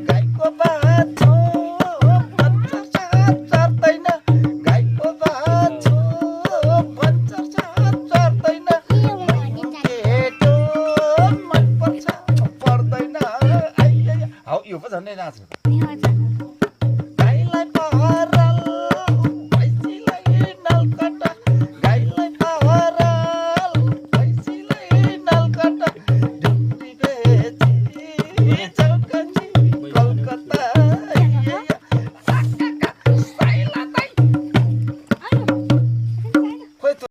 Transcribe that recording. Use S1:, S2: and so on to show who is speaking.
S1: गाईको बाछो भन्छ चर्दैन गाईको बाछो भन्छ चर्दैन केटो मन पर्छ पर्दैन हौ यो पो झन्डै नाच्नु